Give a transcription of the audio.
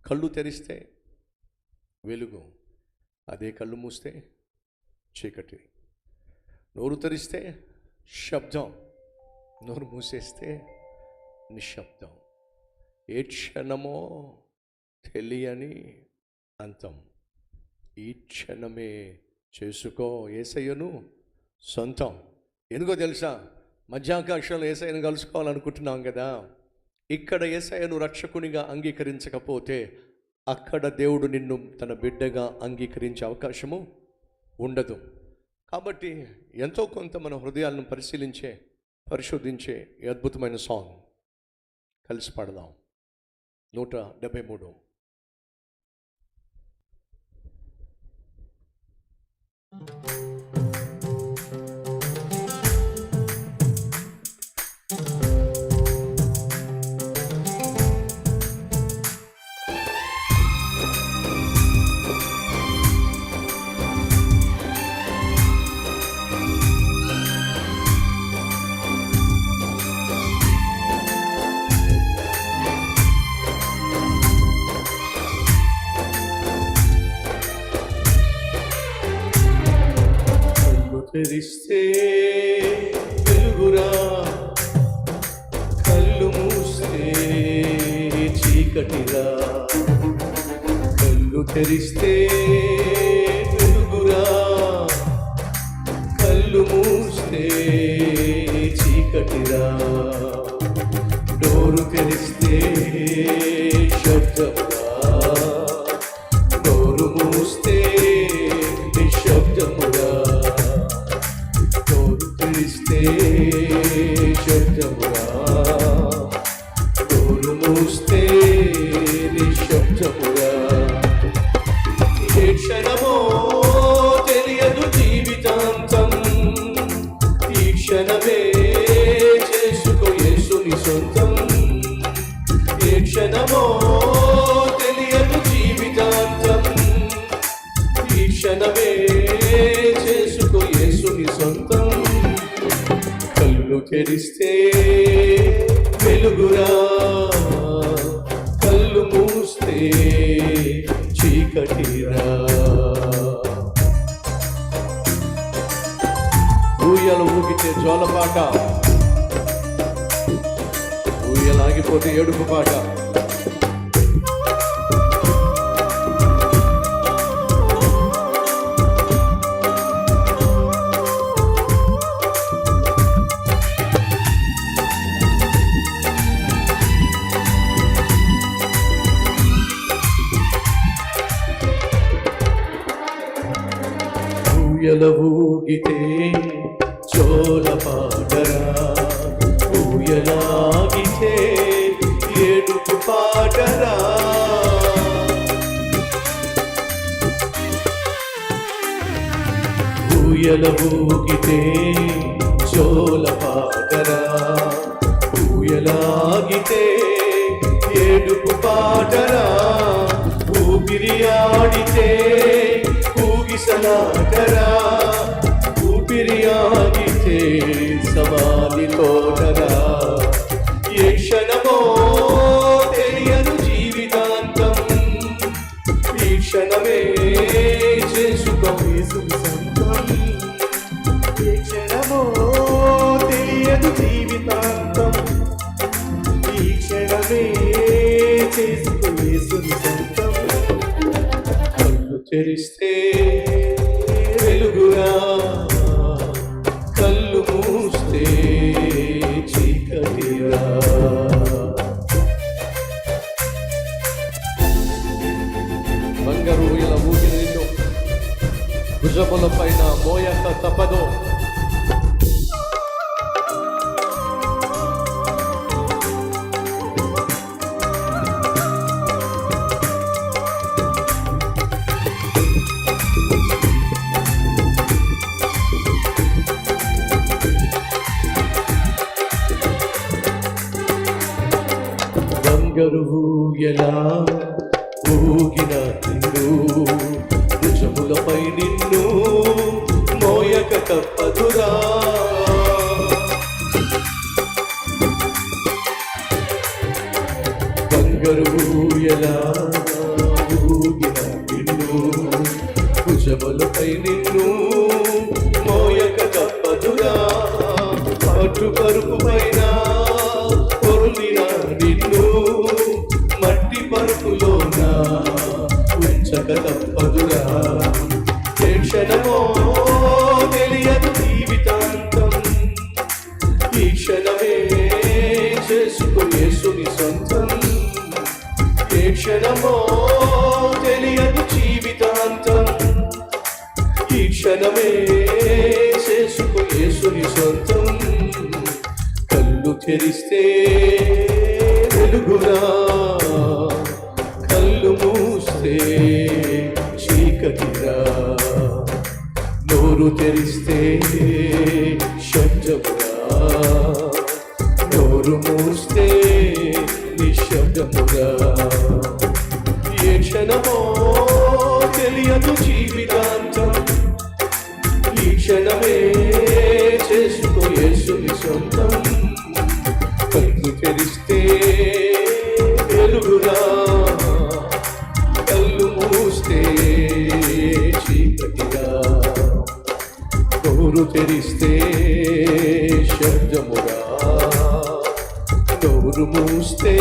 కళ్ళు తెరిస్తే వెలుగు, అదే కళ్ళు మూస్తే చీకటి. నోరు తెరిస్తే శబ్దం, నోరు మూసేస్తే నిశ్శబ్దం. ఏ క్షణమో తెలియని అంతం. ఈ క్షణమే చేసుకో యేసయ్యను సొంతం. ఎందుకో తెలుసా, మధ్యాకాశంలో యేసయ్యను కలుసుకోవాలనుకుంటున్నాం కదా. ఇక్కడ యేసయ్యను రక్షకునిగా అంగీకరించకపోతే అక్కడ దేవుడు నిన్ను తన బిడ్డగా అంగీకరించే అవకాశము ఉండదు. కాబట్టి ఎంతో కొంత మన హృదయాలను పరిశోధించే ఈ అద్భుతమైన సాంగ్ కలిసి పాడదాం. 173. తెరిస్తే వెలుగురా, కళ్ళు మూస్తే చీకటిరా. కళ్ళు తెరిస్తే వెలుగురా, కళ్ళు మూస్తే చీకటిరా. డోరు తెరిస్తే శబ్దమురా, డోరు మూస్తే నిశ్శబ్దమురా. శబ్దమురా, డోరు మూస్తే నిశ్శబ్దమురా. ఏ క్షణమో తెలియదు జీవితాంతం, ఈ క్షణమే చేసుకో యేసుని సొంతం. ఏ క్షణమో తెలియదు జీవితాంతం, ఈ క్షణమే చేసుకో యేసుని సొంతం. కళ్ళు తెరిస్తే వెలుగురా, కళ్ళు మూస్తే చీకటిరా. ఊయల ఊగితే జోలపాట, ఊయలాగిపోతే ఏడుపు పాట. ఊయల ఊగితే జోలపాటరా, ఊయలాగితే ఏడుపు పాటరా. ఊయల ఊగితే జోలపాటరా, ఊయలాగితే ఏడుపు పాటరా. ఊపిరి ఆడితే ఊగిసలాటరా, ఊపిరి ఆగితే సమాధి తోటరా. ఏ క్షణమో తెలియదు జీవితాంతం, ఈ క్షణమే చేసుకో యేసుని సొంతం. ఏ క్షణమో తెలియదు జీవితాంతం, ఈ క్షణమే చేసుకో యేసుని సొంతం. కళ్ళు తెరిస్తే వెలుగురా, కళ్ళు మూస్తే చీకటిరా. బంగారు ఊయల ఊగిన నిన్ను భుజముల పైన మోయక తప్పదు. బంగారు ఊయలా ఊగిన నిన్ను, భుజములపై నిన్ను మోయక తప్పదు. ఊగిన నిన్ను భుజములపై నిన్ను మోయక తప్పదురా పట్టు పరుపు పైన పొర్లిన నిన్ను మట్టి పరుపులోన ఉంచక తప్పదురా ఏ క్షణమో తెలియదు జీవితాంతం ఈ క్షణమే చేసుకో యేసుని సొంతం ఏ క్షణమో తెలియదు జీవితాంతం ఈ క్షణమే చేసుకో యేసుని సొంతం కళ్ళు తెరిస్తే వెలుగురా కళ్ళు మూస్తే చీకటిరా నోరు తెరిస్తే శబ్దమురా నోరు మూస్తే నిశ్శబ్దమురా ఏ క్షణమో తెలియదు జీవితాంతం ఈ క్షణమే చేసుకో యేసుని సొంతం కళ్ళు తెరిస్తే వెలుగురా కళ్ళు మూస్తే చీకటిరా నోరు తెరిస్తే శబ్దమురా నోరు మూస్తే